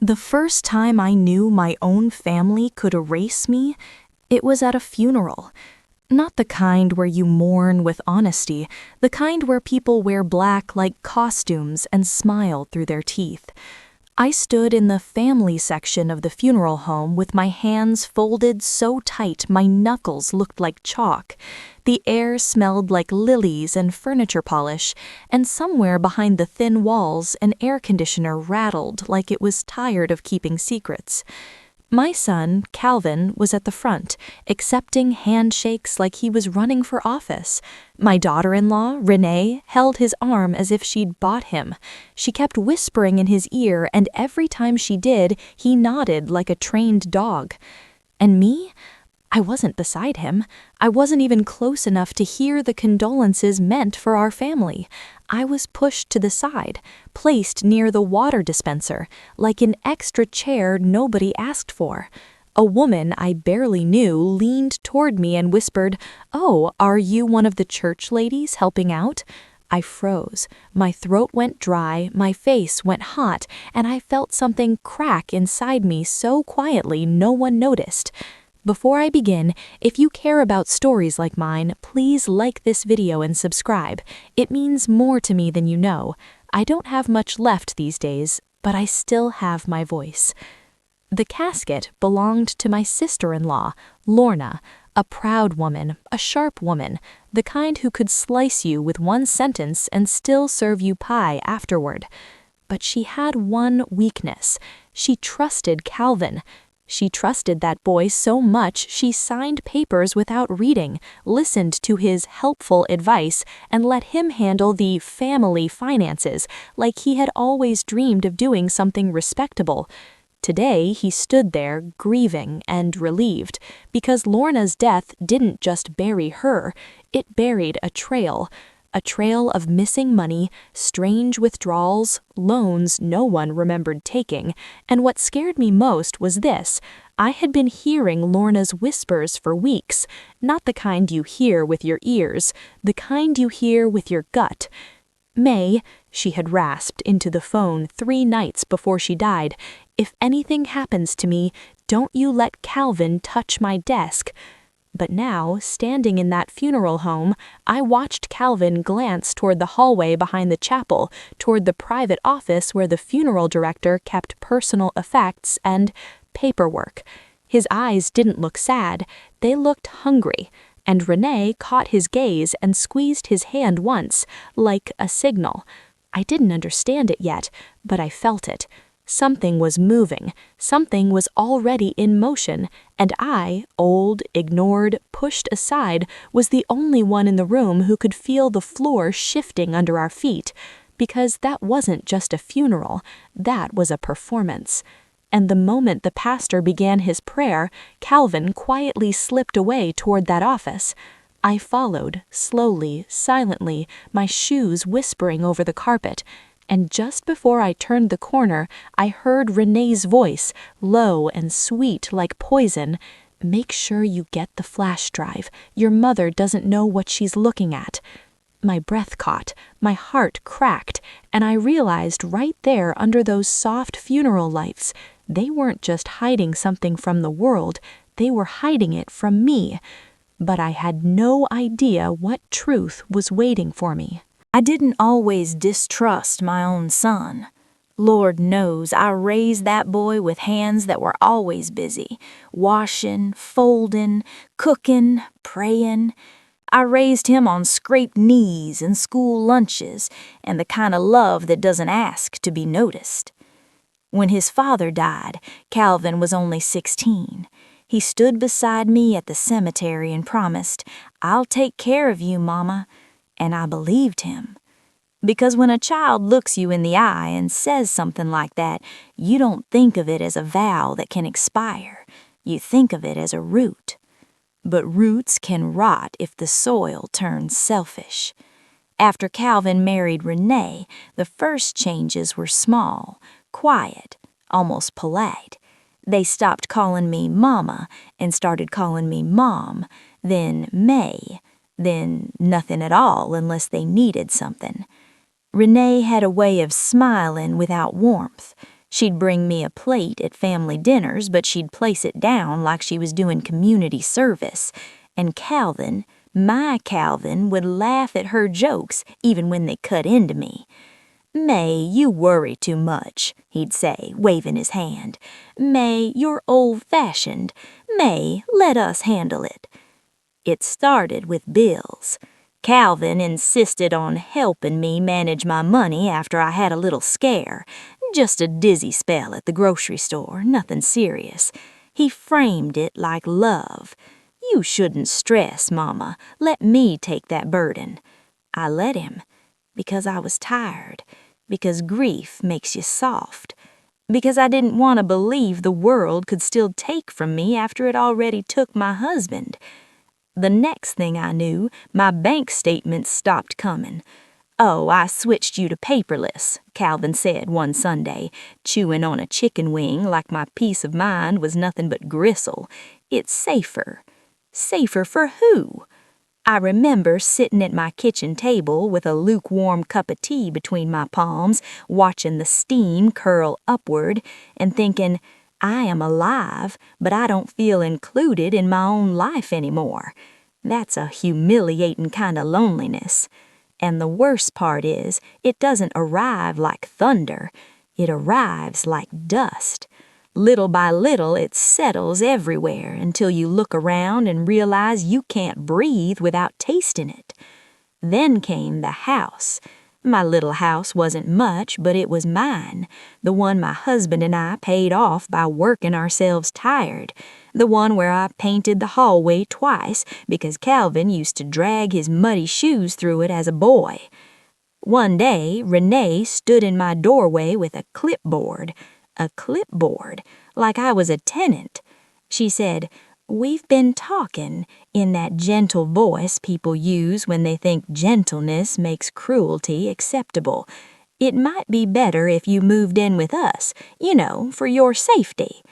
The first time I knew my own family could erase me, it was at a funeral. Not the kind where you mourn with honesty, the kind where people wear black like costumes and smile through their teeth. I stood in the family section of the funeral home with my hands folded so tight my knuckles looked like chalk. The air smelled like lilies and furniture polish, and somewhere behind the thin walls an air conditioner rattled like it was tired of keeping secrets. My son, Calvin, was at the front, accepting handshakes like he was running for office. My daughter-in-law, Renee, held his arm as if she'd bought him. She kept whispering in his ear, and every time she did, he nodded like a trained dog. And me? I wasn't beside him. I wasn't even close enough to hear the condolences meant for our family. I was pushed to the side, placed near the water dispenser, like an extra chair nobody asked for. A woman I barely knew leaned toward me and whispered, "Oh, are you one of the church ladies helping out?" I froze. My throat went dry, my face went hot, and I felt something crack inside me so quietly no one noticed. Before I begin, if you care about stories like mine, please like this video and subscribe. It means more to me than you know. I don't have much left these days, but I still have my voice. The casket belonged to my sister-in-law, Lorna, a proud woman, a sharp woman, the kind who could slice you with one sentence and still serve you pie afterward. But she had one weakness. She trusted Calvin. She trusted that boy so much she signed papers without reading, listened to his helpful advice, and let him handle the family finances like he had always dreamed of doing something respectable. Today he stood there grieving and relieved, because Lorna's death didn't just bury her, it buried a trail of missing money, strange withdrawals, loans no one remembered taking, and what scared me most was this: I had been hearing Lorna's whispers for weeks, not the kind you hear with your ears, the kind you hear with your gut. "May," she had rasped into the phone 3 nights before she died, "if anything happens to me, don't you let Calvin touch my desk." But now, standing in that funeral home, I watched Calvin glance toward the hallway behind the chapel, toward the private office where the funeral director kept personal effects and paperwork. His eyes didn't look sad, they looked hungry, and Renee caught his gaze and squeezed his hand once, like a signal. I didn't understand it yet, but I felt it. Something was moving, something was already in motion, and I, old, ignored, pushed aside, was the only one in the room who could feel the floor shifting under our feet, because that wasn't just a funeral, that was a performance. And the moment the pastor began his prayer, Calvin quietly slipped away toward that office. I followed, slowly, silently, my shoes whispering over the carpet. And just before I turned the corner, I heard Renee's voice, low and sweet like poison. "Make sure you get the flash drive. Your mother doesn't know what she's looking at." My breath caught, my heart cracked, and I realized right there under those soft funeral lights, they weren't just hiding something from the world, they were hiding it from me. But I had no idea what truth was waiting for me. I didn't always distrust my own son. Lord knows I raised that boy with hands that were always busy, washing, folding, cooking, praying. I raised him on scraped knees and school lunches and the kind of love that doesn't ask to be noticed. When his father died, Calvin was only 16. He stood beside me at the cemetery and promised, "I'll take care of you, Mama." And I believed him. Because when a child looks you in the eye and says something like that, you don't think of it as a vow that can expire. You think of it as a root. But roots can rot if the soil turns selfish. After Calvin married Renee, the first changes were small, quiet, almost polite. They stopped calling me Mama and started calling me Mom, then May, then nothing at all unless they needed something. Renee had a way of smiling without warmth. She'd bring me a plate at family dinners, but she'd place it down like she was doing community service. And Calvin, my Calvin, would laugh at her jokes even when they cut into me. "May, you worry too much," he'd say, waving his hand. "May, you're old-fashioned. May, let us handle it." It started with bills. Calvin insisted on helping me manage my money after I had a little scare. Just a dizzy spell at the grocery store, nothing serious. He framed it like love. "You shouldn't stress, Mama. Let me take that burden." I let him, because I was tired, because grief makes you soft, because I didn't want to believe the world could still take from me after it already took my husband. The next thing I knew, my bank statements stopped coming. "Oh, I switched you to paperless," Calvin said one Sunday, chewing on a chicken wing like my peace of mind was nothing but gristle. "It's safer." Safer for who? I remember sitting at my kitchen table with a lukewarm cup of tea between my palms, watching the steam curl upward, and thinking, I am alive, but I don't feel included in my own life anymore. That's a humiliating kind of loneliness. And the worst part is, it doesn't arrive like thunder. It arrives like dust. Little by little, it settles everywhere until you look around and realize you can't breathe without tasting it. Then came the house. My little house wasn't much, but it was mine, the one my husband and I paid off by working ourselves tired, the one where I painted the hallway twice because Calvin used to drag his muddy shoes through it as a boy. One day, Renee stood in my doorway with a clipboard, like I was a tenant. She said, "We've been talking," in that gentle voice people use when they think gentleness makes cruelty acceptable. "It might be better if you moved in with us, for your safety."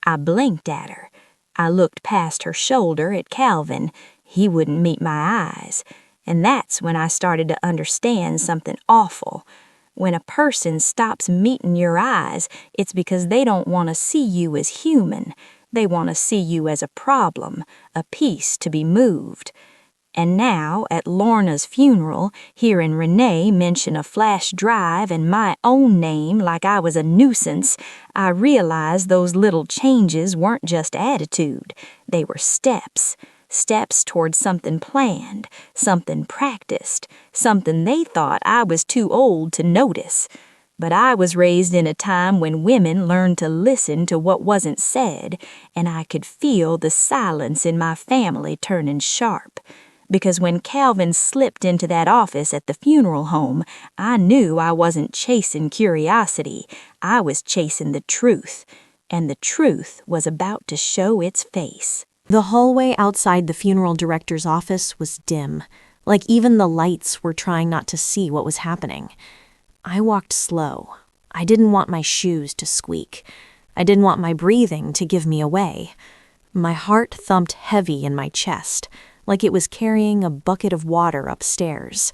I blinked at her. I looked past her shoulder at Calvin. He wouldn't meet my eyes. And that's when I started to understand something awful. When a person stops meeting your eyes, it's because they don't want to see you as human. They want to see you as a problem, a piece to be moved. And now, at Lorna's funeral, hearing Renee mention a flash drive and my own name like I was a nuisance, I realized those little changes weren't just attitude. They were steps. Steps toward something planned, something practiced, something they thought I was too old to notice. But I was raised in a time when women learned to listen to what wasn't said, and I could feel the silence in my family turning sharp. Because when Calvin slipped into that office at the funeral home, I knew I wasn't chasing curiosity. I was chasing the truth, and the truth was about to show its face. The hallway outside the funeral director's office was dim, like even the lights were trying not to see what was happening. I walked slow. I didn't want my shoes to squeak. I didn't want my breathing to give me away. My heart thumped heavy in my chest, like it was carrying a bucket of water upstairs.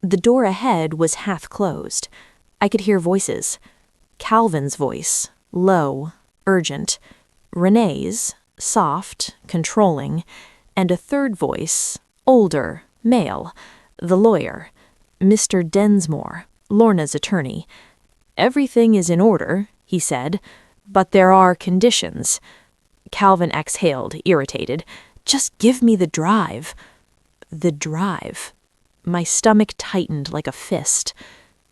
The door ahead was half closed. I could hear voices. Calvin's voice, low, urgent. Renee's, soft, controlling, and a third voice, older, male, the lawyer, Mr. Densmore, Lorna's attorney. "Everything is in order," he said, "but there are conditions." Calvin exhaled, irritated. "Just give me the drive." The drive. My stomach tightened like a fist.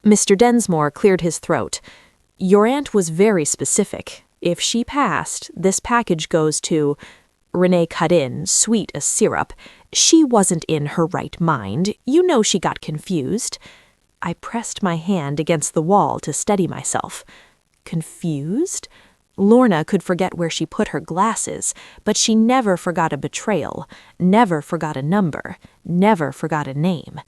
Mr. Densmore cleared his throat. "Your aunt was very specific. If she passed, this package goes to—" Renee cut in, sweet as syrup. "She wasn't in her right mind. You know she got confused." I pressed my hand against the wall to steady myself. Confused? Lorna could forget where she put her glasses, but she never forgot a betrayal, never forgot a number, never forgot a name.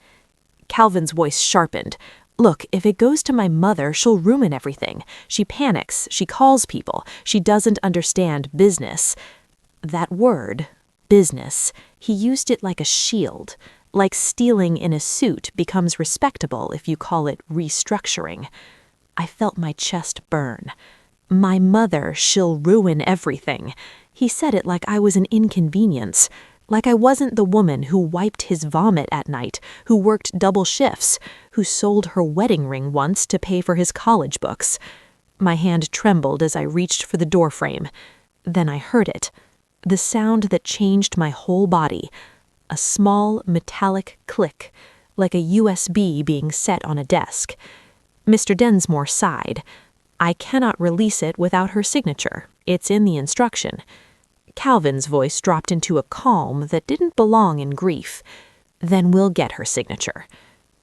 Calvin's voice sharpened. "Look, if it goes to my mother, she'll ruin everything. She panics, she calls people, she doesn't understand business." That word, business, he used it like a shield. Like stealing in a suit becomes respectable if you call it restructuring. I felt my chest burn. My mother, she'll ruin everything. He said it like I was an inconvenience, like I wasn't the woman who wiped his vomit at night, who worked double shifts, who sold her wedding ring once to pay for his college books. My hand trembled as I reached for the doorframe. Then I heard it, the sound that changed my whole body, a small metallic click, like a USB being set on a desk. Mr. Densmore sighed. I cannot release it without her signature. It's in the instruction. Calvin's voice dropped into a calm that didn't belong in grief. Then we'll get her signature.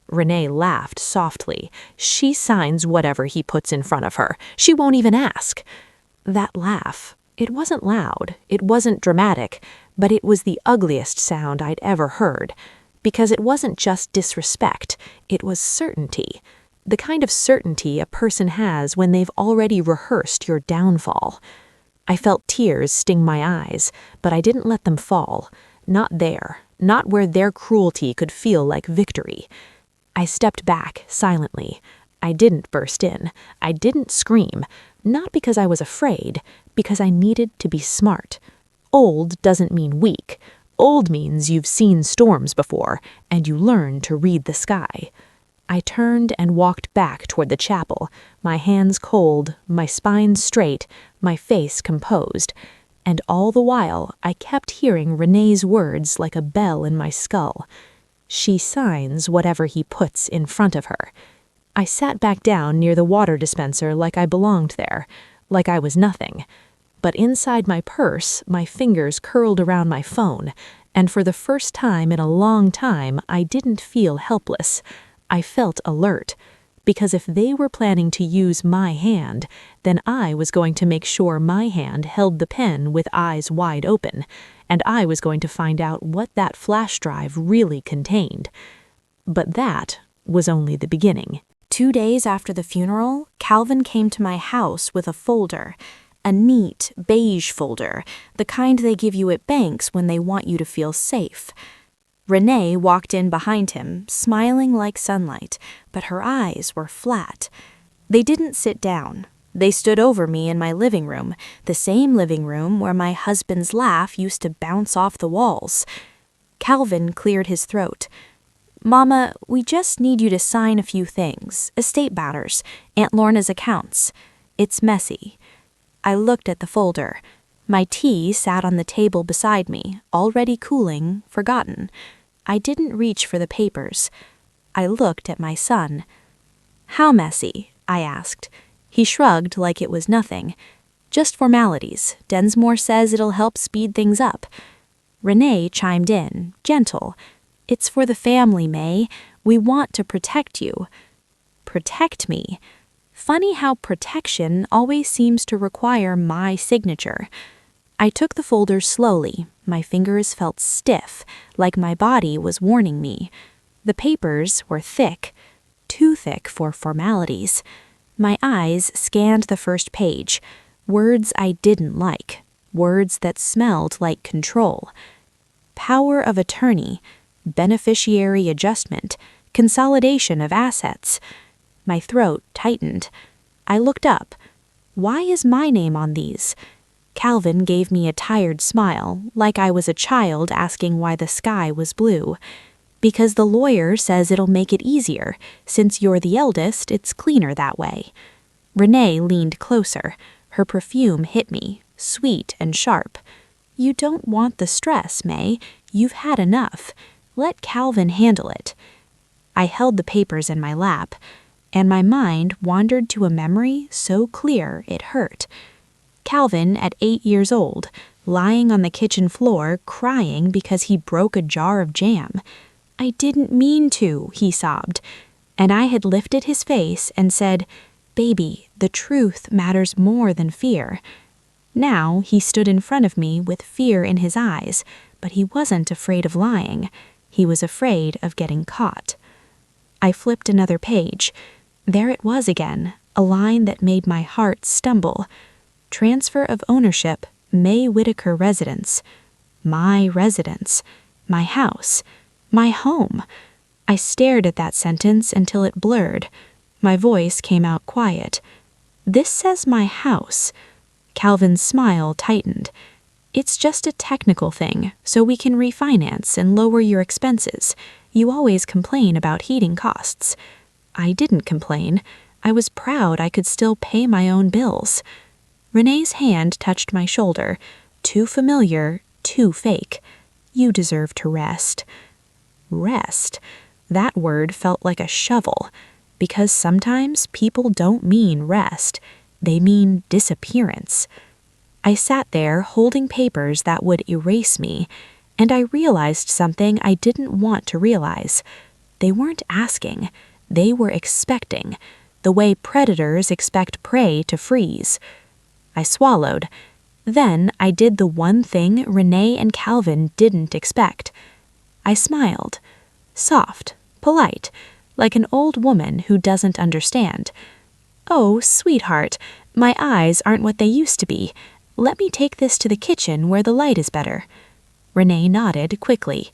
Renee laughed softly. She signs whatever he puts in front of her. She won't even ask. That laugh, it wasn't loud, it wasn't dramatic, but it was the ugliest sound I'd ever heard. Because it wasn't just disrespect, it was certainty. The kind of certainty a person has when they've already rehearsed your downfall. I felt tears sting my eyes, but I didn't let them fall. Not there, not where their cruelty could feel like victory. I stepped back silently. I didn't burst in. I didn't scream. Not because I was afraid, because I needed to be smart. Old doesn't mean weak. Old means you've seen storms before, and you learn to read the sky. I turned and walked back toward the chapel, my hands cold, my spine straight, my face composed. And all the while, I kept hearing Renee's words like a bell in my skull. She signs whatever he puts in front of her. I sat back down near the water dispenser like I belonged there, like I was nothing. But inside my purse, my fingers curled around my phone, and for the first time in a long time, I didn't feel helpless. I felt alert, because if they were planning to use my hand, then I was going to make sure my hand held the pen with eyes wide open, and I was going to find out what that flash drive really contained. But that was only the beginning. 2 days after the funeral, Calvin came to my house with a folder, a neat, beige folder, the kind they give you at banks when they want you to feel safe. Renee walked in behind him, smiling like sunlight, but her eyes were flat. They didn't sit down. They stood over me in my living room, the same living room where my husband's laugh used to bounce off the walls. Calvin cleared his throat. "Mama, we just need you to sign a few things, estate matters, Aunt Lorna's accounts. It's messy." I looked at the folder. My tea sat on the table beside me, already cooling, forgotten. I didn't reach for the papers. I looked at my son. "How messy?" I asked. He shrugged like it was nothing. "Just formalities. Densmore says it'll help speed things up." Renee chimed in, gentle. "It's for the family, May. We want to protect you." Protect me? Funny how protection always seems to require my signature. I took the folder slowly. My fingers felt stiff, like my body was warning me. The papers were thick, too thick for formalities. My eyes scanned the first page. Words I didn't like, words that smelled like control. Power of attorney, beneficiary adjustment, consolidation of assets. My throat tightened. I looked up. Why is my name on these? Calvin gave me a tired smile, like I was a child asking why the sky was blue. "Because the lawyer says it'll make it easier. Since you're the eldest, it's cleaner that way." Renee leaned closer. Her perfume hit me, sweet and sharp. "You don't want the stress, May. You've had enough. Let Calvin handle it." I held the papers in my lap, and my mind wandered to a memory so clear it hurt. Calvin at 8 years old, lying on the kitchen floor crying because he broke a jar of jam. "I didn't mean to," he sobbed. And I had lifted his face and said, "Baby, the truth matters more than fear." Now he stood in front of me with fear in his eyes, but he wasn't afraid of lying. He was afraid of getting caught. I flipped another page. There it was again, a line that made my heart stumble. Transfer of ownership, May Whitaker residence. My residence. My house. My home. I stared at that sentence until it blurred. My voice came out quiet. This says my house. Calvin's smile tightened. It's just a technical thing, so we can refinance and lower your expenses. You always complain about heating costs. I didn't complain. I was proud I could still pay my own bills. Renee's hand touched my shoulder. Too familiar, too fake. You deserve to rest. Rest. That word felt like a shovel, because sometimes people don't mean rest. They mean disappearance. I sat there holding papers that would erase me, and I realized something I didn't want to realize. They weren't asking. They were expecting, the way predators expect prey to freeze. I swallowed. Then I did the one thing Renee and Calvin didn't expect. I smiled. Soft, polite, like an old woman who doesn't understand. Oh, sweetheart, my eyes aren't what they used to be. Let me take this to the kitchen where the light is better. Renee nodded quickly.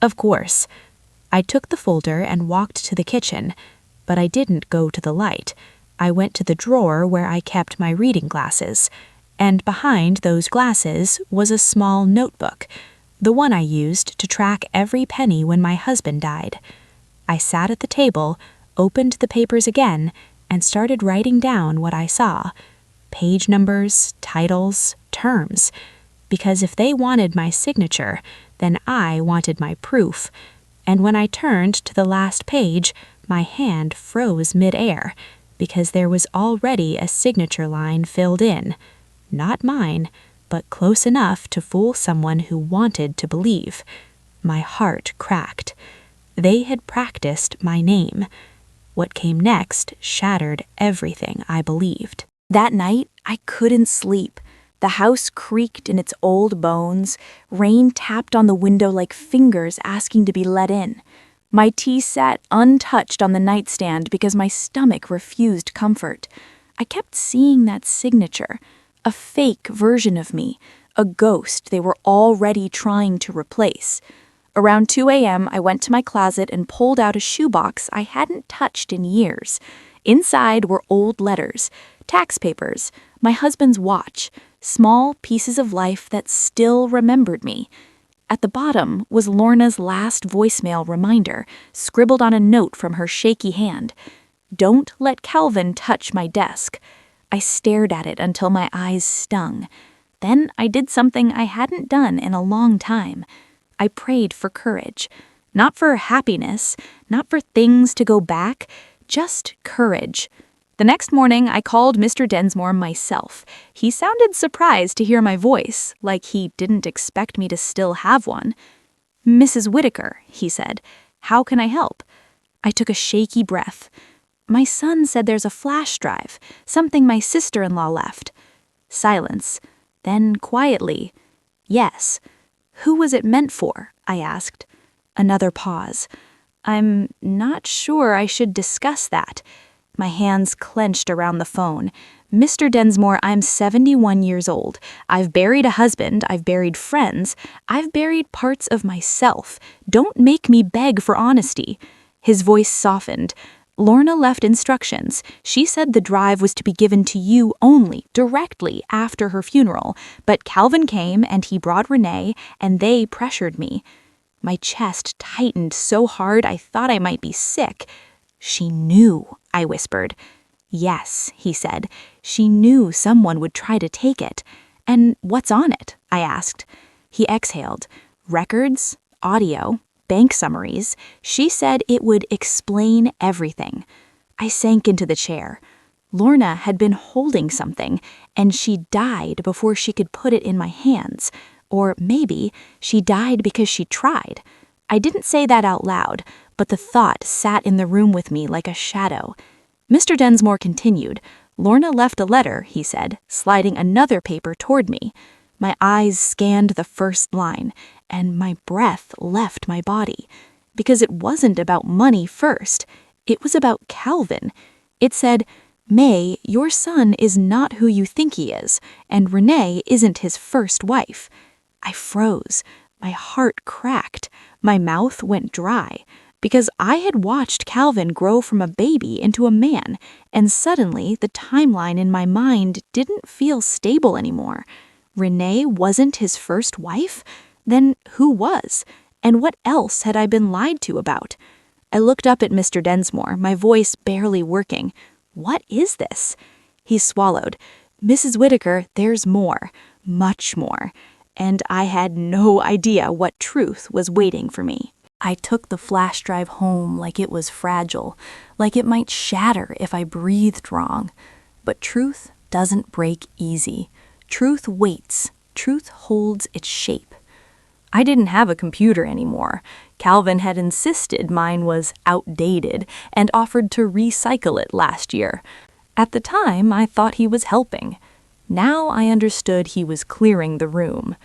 Of course. I took the folder and walked to the kitchen, but I didn't go to the light. I went to the drawer where I kept my reading glasses, and behind those glasses was a small notebook, the one I used to track every penny when my husband died. I sat at the table, opened the papers again, and started writing down what I saw. Page numbers, titles, terms. Because if they wanted my signature, then I wanted my proof. And when I turned to the last page, my hand froze mid-air, because there was already a signature line filled in. Not mine, but close enough to fool someone who wanted to believe. My heart cracked. They had practiced my name. What came next shattered everything I believed. That night, I couldn't sleep. The house creaked in its old bones. Rain tapped on the window like fingers asking to be let in. My tea sat untouched on the nightstand because my stomach refused comfort. I kept seeing that signature, a fake version of me, a ghost they were already trying to replace. Around 2 a.m., I went to my closet and pulled out a shoebox I hadn't touched in years. Inside were old letters, tax papers, my husband's watch, small pieces of life that still remembered me. At the bottom was Lorna's last voicemail reminder, scribbled on a note from her shaky hand. Don't let Calvin touch my desk. I stared at it until my eyes stung. Then I did something I hadn't done in a long time. I prayed for courage. Not for happiness, not for things to go back, just courage. The next morning, I called Mr. Densmore myself. He sounded surprised to hear my voice, like he didn't expect me to still have one. Mrs. Whitaker, he said, how can I help? I took a shaky breath. My son said there's a flash drive, something my sister-in-law left. Silence. Then quietly, yes. Who was it meant for? I asked. Another pause. I'm not sure I should discuss that. My hands clenched around the phone. Mr. Densmore, I'm 71 years old. I've buried a husband. I've buried friends. I've buried parts of myself. Don't make me beg for honesty. His voice softened. Lorna left instructions. She said the drive was to be given to you only, directly after her funeral. But Calvin came and he brought Renee, and they pressured me. My chest tightened so hard I thought I might be sick. She knew, I whispered. Yes, he said. She knew someone would try to take it. And what's on it? I asked. He exhaled. Records, audio, bank summaries. She said it would explain everything. I sank into the chair. Lorna had been holding something, and she died before she could put it in my hands. Or maybe she died because she tried. I didn't say that out loud, but the thought sat in the room with me like a shadow. Mr. Densmore continued. Lorna left a letter, he said, sliding another paper toward me. My eyes scanned the first line, and my breath left my body. Because it wasn't about money first. It was about Calvin. It said, May, your son is not who you think he is, and Renee isn't his first wife. I froze. My heart cracked. My mouth went dry. because I had watched Calvin grow from a baby into a man, and suddenly the timeline in my mind didn't feel stable anymore. Renee wasn't his first wife? Then who was? And what else had I been lied to about? I looked up at Mr. Densmore, my voice barely working. What is this? He swallowed. Mrs. Whitaker, there's more, much more. And I had no idea what truth was waiting for me. I took the flash drive home like it was fragile, like it might shatter if I breathed wrong. But truth doesn't break easy. Truth waits. Truth holds its shape. I didn't have a computer anymore. Calvin had insisted mine was outdated and offered to recycle it last year. At the time, I thought he was helping. Now I understood he was clearing the room.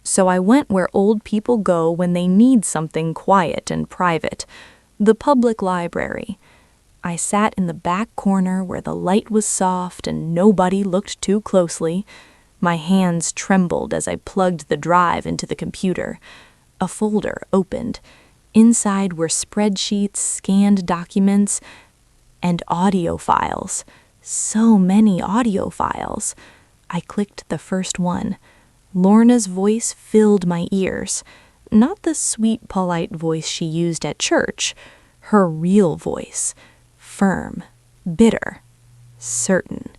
So I went where old people go when they need something quiet and private, the public library. I sat in the back corner where the light was soft and nobody looked too closely. My hands trembled as I plugged the drive into the computer. A folder opened. Inside were spreadsheets, scanned documents, and audio files. So many audio files. I clicked the first one. Lorna's voice filled my ears. Not the sweet, polite voice she used at church. Her real voice. Firm, bitter, certain.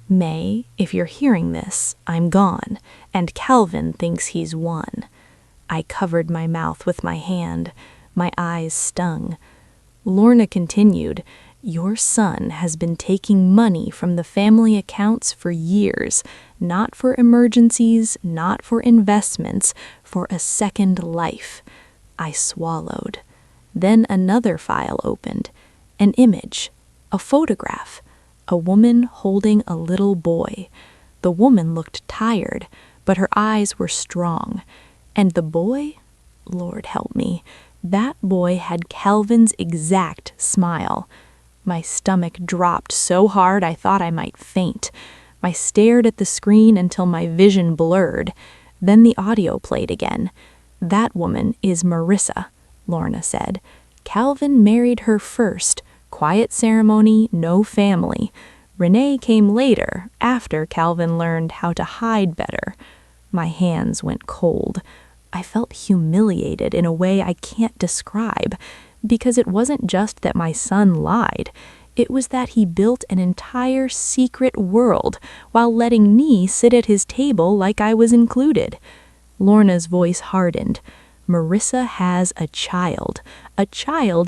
May, if you're hearing this, I'm gone, and Calvin thinks he's won. I covered my mouth with my hand. My eyes stung. Lorna continued, Your son has been taking money from the family accounts for years, not for emergencies, not for investments, for a second life. I swallowed. Then another file opened. An image, a photograph, a woman holding a little boy. The woman looked tired, but her eyes were strong. And the boy? Lord help me. That boy had Calvin's exact smile. My stomach dropped so hard I thought I might faint. I stared at the screen until my vision blurred. Then the audio played again. That woman is Marissa, Lorna said. Calvin married her first. Quiet ceremony, no family. Renee came later, after Calvin learned how to hide better. My hands went cold. I felt humiliated in a way I can't describe, because it wasn't just that my son lied. It was that he built an entire secret world while letting me sit at his table like I was included. Lorna's voice hardened. Marissa has a child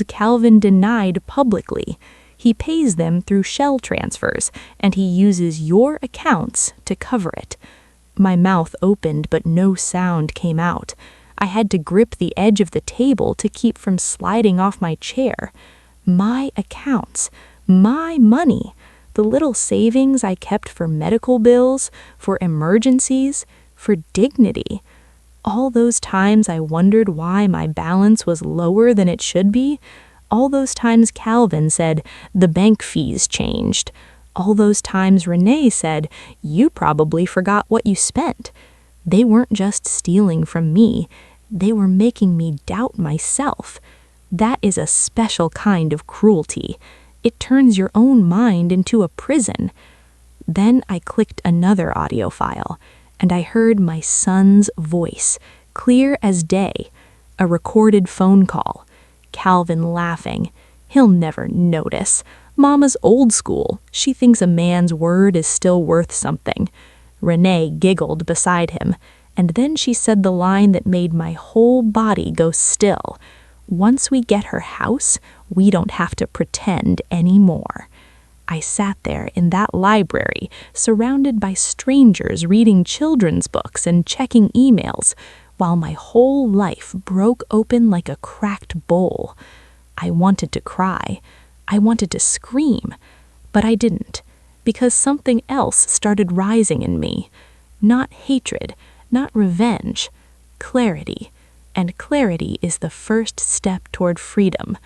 Calvin denied publicly. He pays them through shell transfers, and he uses your accounts to cover it. My mouth opened, but no sound came out. I had to grip the edge of the table to keep from sliding off my chair. My accounts, my money, the little savings I kept for medical bills, for emergencies, for dignity. All those times I wondered why my balance was lower than it should be. All those times Calvin said, the bank fees changed. All those times Renee said, you probably forgot what you spent. They weren't just stealing from me. They were making me doubt myself. That is a special kind of cruelty. It turns your own mind into a prison. Then I clicked another audio file, and I heard my son's voice, clear as day, a recorded phone call. Calvin laughing. He'll never notice. Mama's old school. She thinks a man's word is still worth something. Renee giggled beside him, and then she said the line that made my whole body go still. Once we get her house, we don't have to pretend anymore. I sat there in that library, surrounded by strangers reading children's books and checking emails, while my whole life broke open like a cracked bowl. I wanted to cry. I wanted to scream. But I didn't, because something else started rising in me. Not hatred, not revenge. Clarity. And clarity is the first step toward freedom.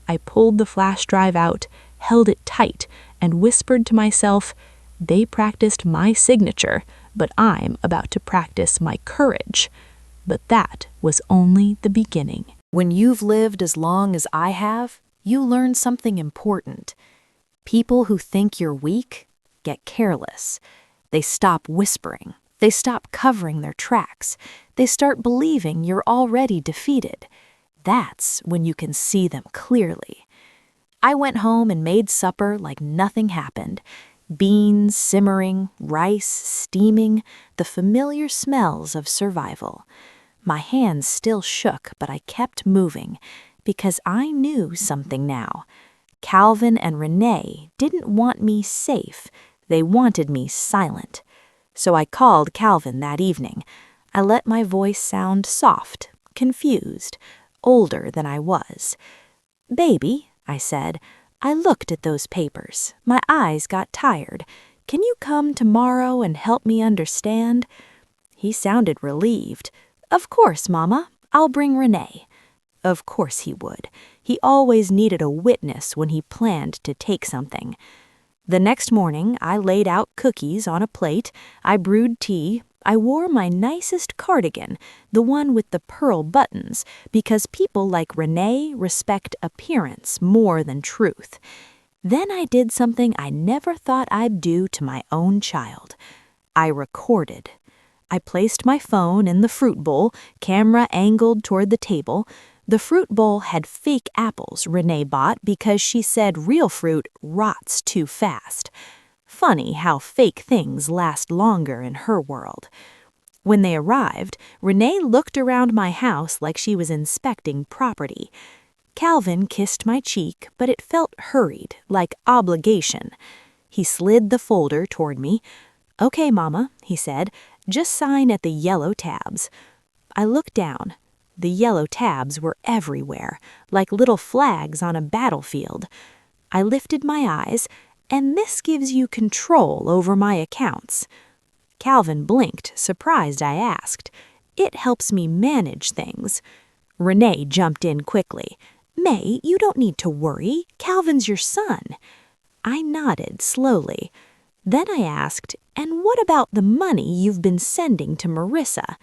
I pulled the flash drive out, held it tight, and whispered to myself, they practiced my signature, but I'm about to practice my courage. But that was only the beginning. When you've lived as long as I have, you learn something important. People who think you're weak get careless. They stop whispering. They stop covering their tracks. They start believing you're already defeated. That's when you can see them clearly. I went home and made supper like nothing happened. Beans simmering, rice steaming, the familiar smells of survival. My hands still shook, but I kept moving because I knew something now. Calvin and Renee didn't want me safe. They wanted me silent. So I called Calvin that evening. I let my voice sound soft, confused, older than I was. "Baby," I said, "I looked at those papers. My eyes got tired. Can you come tomorrow and help me understand?" He sounded relieved. "Of course, Mama. I'll bring Renee." Of course he would. He always needed a witness when he planned to take something. The next morning, I laid out cookies on a plate, I brewed tea, I wore my nicest cardigan, the one with the pearl buttons, because people like Renee respect appearance more than truth. Then I did something I never thought I'd do to my own child. I recorded. I placed my phone in the fruit bowl, camera angled toward the table. The fruit bowl had fake apples Renee bought because she said real fruit rots too fast. Funny how fake things last longer in her world. When they arrived, Renee looked around my house like she was inspecting property. Calvin kissed my cheek, but it felt hurried, like obligation. He slid the folder toward me. "Okay, Mama," he said, "just sign at the yellow tabs." I looked down. The yellow tabs were everywhere, like little flags on a battlefield. I lifted my eyes, "And this gives you control over my accounts." Calvin blinked, surprised I asked. "It helps me manage things." Renee jumped in quickly. "May, you don't need to worry. Calvin's your son." I nodded slowly. Then I asked, "And what about the money you've been sending to Marissa?"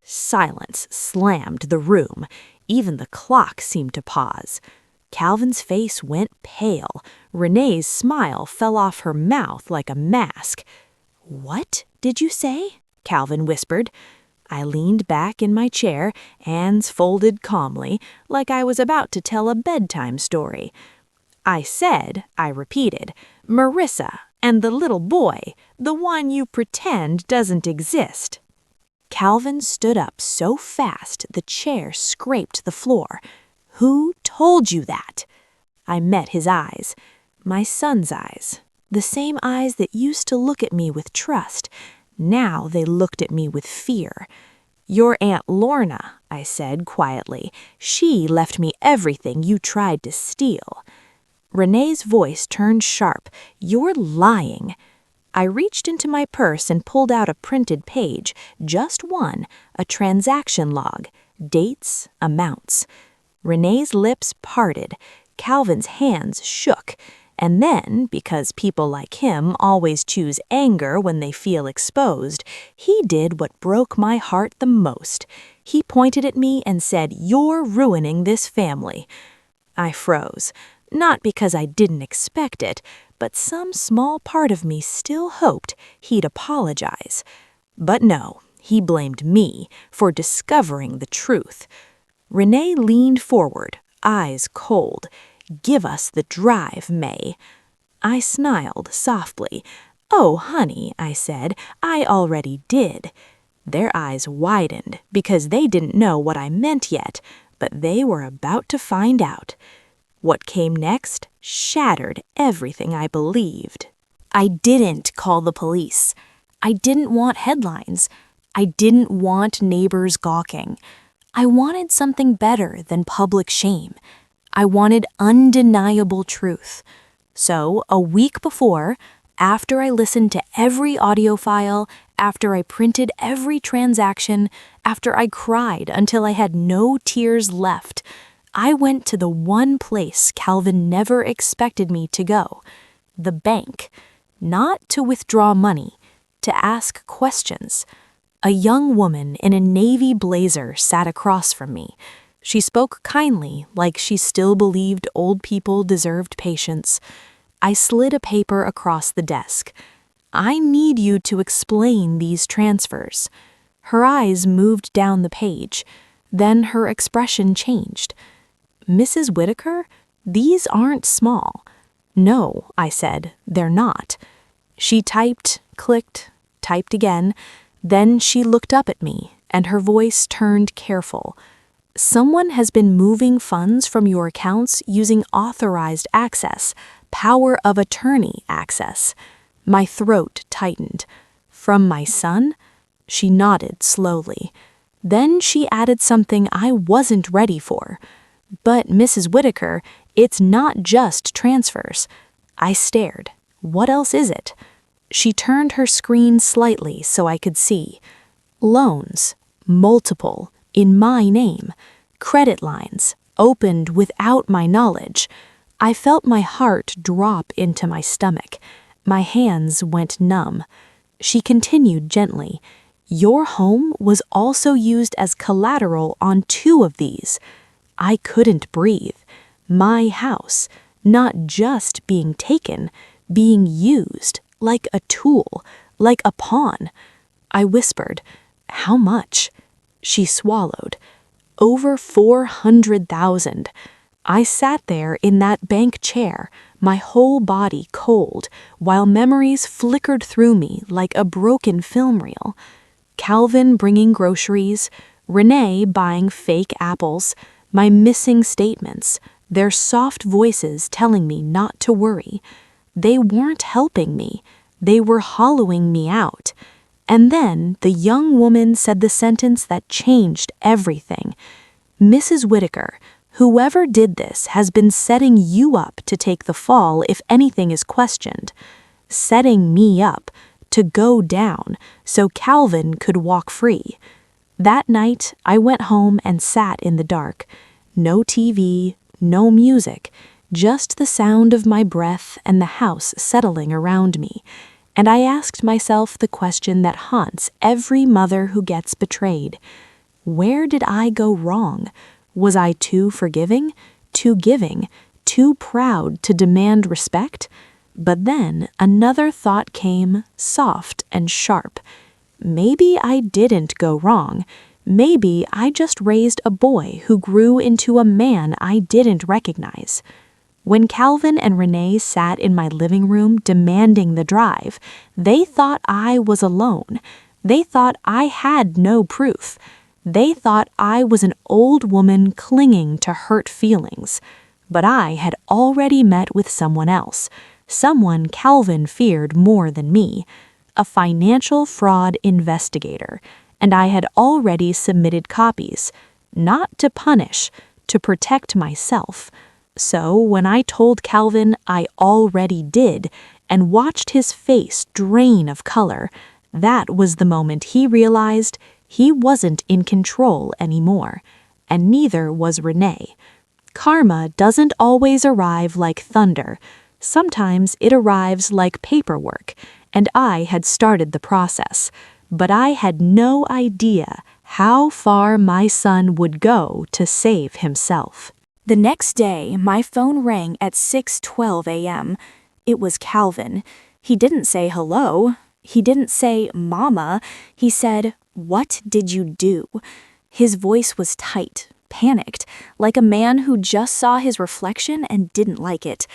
Silence slammed the room. Even the clock seemed to pause. Calvin's face went pale. Renee's smile fell off her mouth like a mask. "What did you say?" Calvin whispered. I leaned back in my chair, hands folded calmly, like I was about to tell a bedtime story. "I said," I repeated, "Marissa and the little boy, the one you pretend doesn't exist." Calvin stood up so fast the chair scraped the floor. "Who told you that?" I met his eyes. My son's eyes. The same eyes that used to look at me with trust. Now they looked at me with fear. "Your Aunt Lorna," I said quietly. "She left me everything you tried to steal." Renee's voice turned sharp. "You're lying." I reached into my purse and pulled out a printed page, just one, a transaction log, dates, amounts. Renee's lips parted. Calvin's hands shook. And then, because people like him always choose anger when they feel exposed, he did what broke my heart the most. He pointed at me and said, "You're ruining this family." I froze. Not because I didn't expect it, but some small part of me still hoped he'd apologize. But no, he blamed me for discovering the truth. Renee leaned forward, eyes cold. "Give us the drive, May." I snarled softly. "Oh, honey," I said, "I already did." Their eyes widened because they didn't know what I meant yet, but they were about to find out. What came next shattered everything I believed. I didn't call the police. I didn't want headlines. I didn't want neighbors gawking. I wanted something better than public shame. I wanted undeniable truth. So, a week before, after I listened to every audio file, after I printed every transaction, after I cried until I had no tears left, I went to the one place Calvin never expected me to go, the bank, not to withdraw money, to ask questions. A young woman in a navy blazer sat across from me. She spoke kindly, like she still believed old people deserved patience. I slid a paper across the desk. I need you to explain these transfers. Her eyes moved down the page. Then her expression changed. Mrs. Whitaker, these aren't small. No, I said, they're not. She typed, clicked, typed again. Then she looked up at me, and her voice turned careful. Someone has been moving funds from your accounts using authorized access, power of attorney access. My throat tightened. From my son? She nodded slowly. Then she added something I wasn't ready for. But, Mrs. Whitaker, it's not just transfers. I stared. What else is it? She turned her screen slightly so I could see. Loans. Multiple. In my name. Credit lines. Opened without my knowledge. I felt my heart drop into my stomach. My hands went numb. She continued gently. Your home was also used as collateral on 2 of these. I couldn't breathe. My house, not just being taken, being used, like a tool, like a pawn. I whispered, how much? She swallowed. Over 400,000. I sat there in that bank chair, my whole body cold, while memories flickered through me like a broken film reel. Calvin bringing groceries, Renee buying fake apples, my missing statements, their soft voices telling me not to worry. They weren't helping me. They were hollowing me out. And then the young woman said the sentence that changed everything. Mrs. Whitaker, whoever did this has been setting you up to take the fall if anything is questioned. Setting me up to go down so Calvin could walk free. That night, I went home and sat in the dark. No TV, no music, just the sound of my breath and the house settling around me. And I asked myself the question that haunts every mother who gets betrayed. Where did I go wrong? Was I too forgiving, too giving, too proud to demand respect? But then another thought came, soft and sharp. Maybe I didn't go wrong. Maybe I just raised a boy who grew into a man I didn't recognize. When Calvin and Renee sat in my living room demanding the drive, they thought I was alone. They thought I had no proof. They thought I was an old woman clinging to hurt feelings. But I had already met with someone else, someone Calvin feared more than me, a financial fraud investigator, and I had already submitted copies, not to punish, to protect myself. So when I told Calvin I already did and watched his face drain of color, that was the moment he realized he wasn't in control anymore, and neither was Renee. Karma doesn't always arrive like thunder. Sometimes it arrives like paperwork, and I had started the process, but I had no idea how far my son would go to save himself. The next day, my phone rang at 6:12 a.m. It was Calvin. He didn't say hello. He didn't say mama. He said, "What did you do?" His voice was tight, panicked, like a man who just saw his reflection and didn't like it.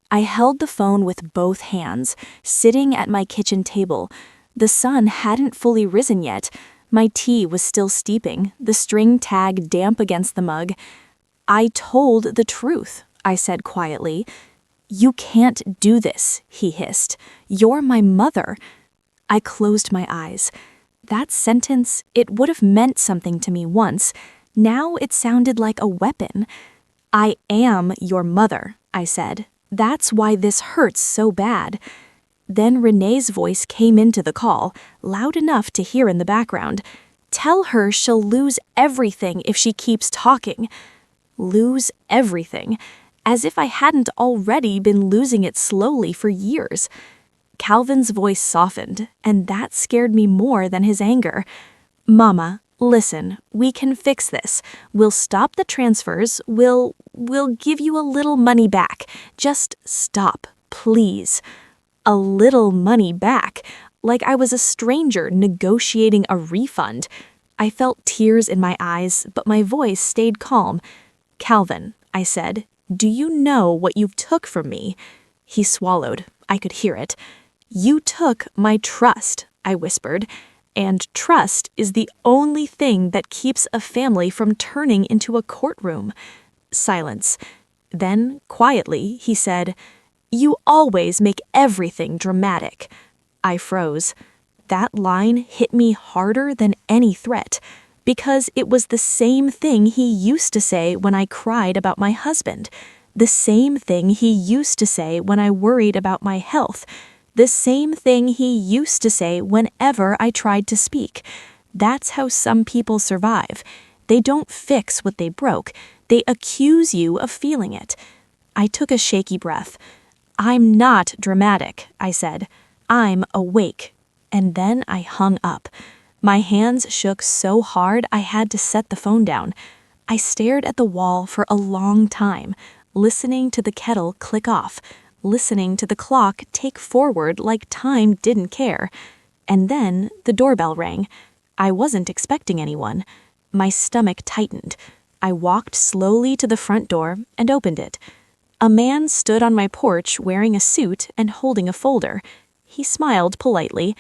I held the phone with both hands, sitting at my kitchen table. The sun hadn't fully risen yet. My tea was still steeping, the string tag damp against the mug. "I told the truth," I said quietly. "You can't do this," he hissed. "You're my mother." I closed my eyes. That sentence, it would have meant something to me once. Now it sounded like a weapon. "I am your mother," I said. "That's why this hurts so bad." Then Renee's voice came into the call, loud enough to hear in the background. "Tell her she'll lose everything if she keeps talking." Lose everything, as if I hadn't already been losing it slowly for years. Calvin's voice softened, and that scared me more than his anger. "Mama, Listen, we can fix this. We'll stop the transfers. We'll give you a little money back. Just stop, please. A little money back? Like I was a stranger negotiating a refund. I felt tears in my eyes, but my voice stayed calm. Calvin, I said, do you know what you took from me? He swallowed. I could hear it. You took my trust, I whispered. And trust is the only thing that keeps a family from turning into a courtroom. Silence. Then, quietly, he said, You always make everything dramatic. I froze. That line hit me harder than any threat, because it was the same thing he used to say when I cried about my husband, the same thing he used to say when I worried about my health, the same thing he used to say whenever I tried to speak. That's how some people survive. They don't fix what they broke. They accuse you of feeling it. I took a shaky breath. I'm not dramatic, I said. I'm awake. And then I hung up. My hands shook so hard I had to set the phone down. I stared at the wall for a long time, listening to the kettle click off, listening to the clock take forward like time didn't care. And then the doorbell rang. I wasn't expecting anyone. My stomach tightened. I walked slowly to the front door and opened it. A man stood on my porch wearing a suit and holding a folder. He smiled politely.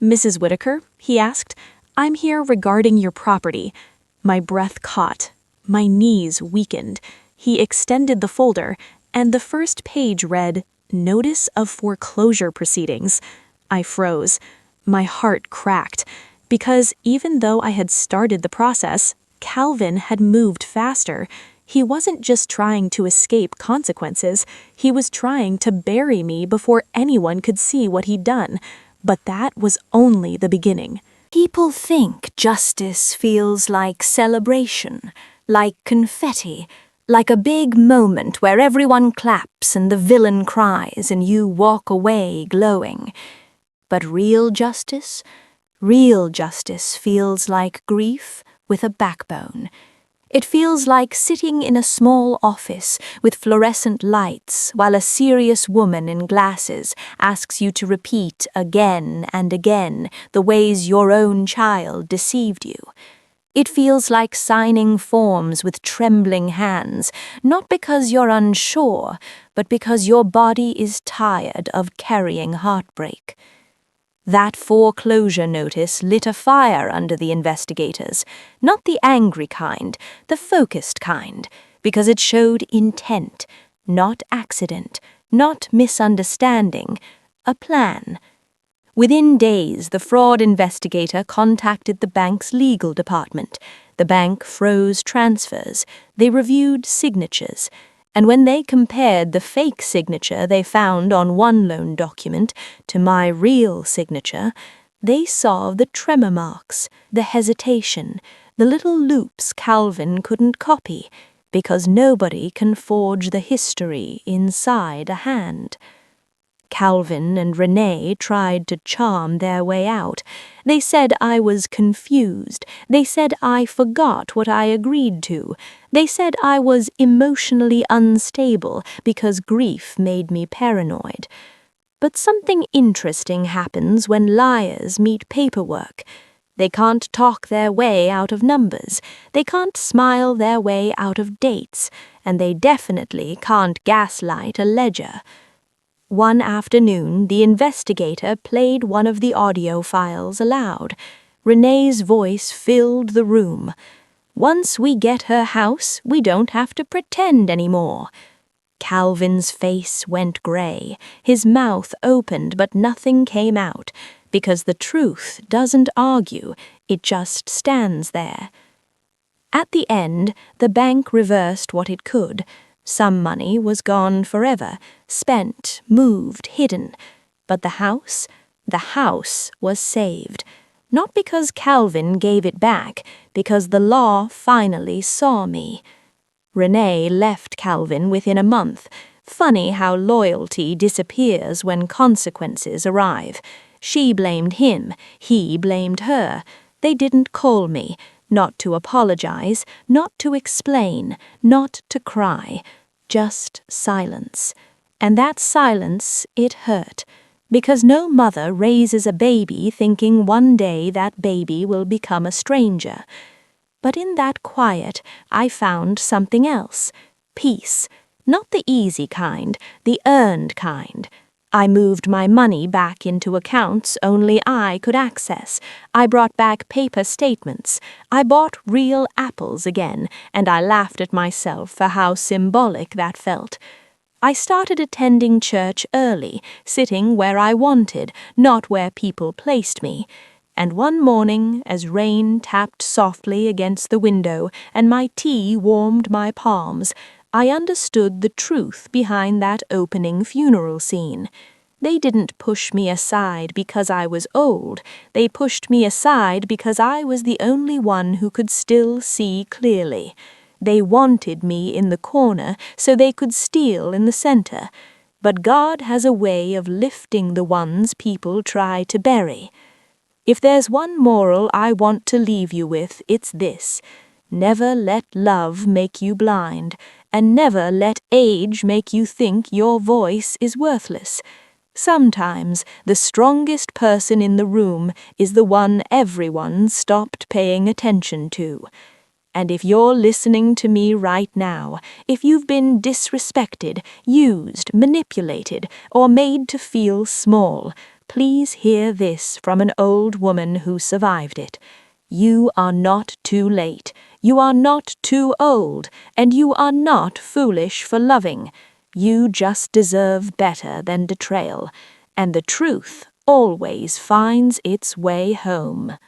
Mrs. Whitaker, he asked, I'm here regarding your property. My breath caught. My knees weakened. He extended the folder, and the first page read, Notice of Foreclosure Proceedings. I froze. My heart cracked, because even though I had started the process, Calvin had moved faster. He wasn't just trying to escape consequences, he was trying to bury me before anyone could see what he'd done. But that was only the beginning. People think justice feels like celebration, like confetti, like a big moment where everyone claps and the villain cries and you walk away glowing. But real justice feels like grief with a backbone. It feels like sitting in a small office with fluorescent lights while a serious woman in glasses asks you to repeat again and again the ways your own child deceived you. It feels like signing forms with trembling hands, not because you're unsure, but because your body is tired of carrying heartbreak. That foreclosure notice lit a fire under the investigators, not the angry kind, the focused kind, because it showed intent, not accident, not misunderstanding, a plan. Within days, the fraud investigator contacted the bank's legal department. The bank froze transfers. They reviewed signatures. And when they compared the fake signature they found on one loan document to my real signature, they saw the tremor marks, the hesitation, the little loops Calvin couldn't copy, because nobody can forge the history inside a hand. Calvin and Renee tried to charm their way out. They said I was confused. They said I forgot what I agreed to. They said I was emotionally unstable because grief made me paranoid. But something interesting happens when liars meet paperwork. They can't talk their way out of numbers. They can't smile their way out of dates. And they definitely can't gaslight a ledger. One afternoon, the investigator played one of the audio files aloud. Renee's voice filled the room. Once we get her house, we don't have to pretend anymore. Calvin's face went gray. His mouth opened, but nothing came out, because the truth doesn't argue, it just stands there. At the end, the bank reversed what it could. Some money was gone forever, spent, moved, hidden. But the house was saved. Not because Calvin gave it back, because the law finally saw me. Renee left Calvin within a month. Funny how loyalty disappears when consequences arrive. She blamed him, he blamed her. They didn't call me. not to apologize, not to explain, not to cry, just silence. And that silence, it hurt, because no mother raises a baby thinking one day that baby will become a stranger. But in that quiet, I found something else, peace, not the easy kind, the earned kind. I moved my money back into accounts only I could access. I brought back paper statements. I bought real apples again, and I laughed at myself for how symbolic that felt. I started attending church early, sitting where I wanted, not where people placed me. And one morning, as rain tapped softly against the window and my tea warmed my palms, I understood the truth behind that opening funeral scene. They didn't push me aside because I was old. They pushed me aside because I was the only one who could still see clearly. They wanted me in the corner so they could steal in the center. But God has a way of lifting the ones people try to bury. If there's one moral I want to leave you with, it's this. Never let love make you blind, and never let age make you think your voice is worthless. Sometimes the strongest person in the room is the one everyone stopped paying attention to. And if you're listening to me right now, if you've been disrespected, used, manipulated, or made to feel small, please hear this from an old woman who survived it. You are not too late. You are not too old, and you are not foolish for loving. You just deserve better than betrayal, and the truth always finds its way home.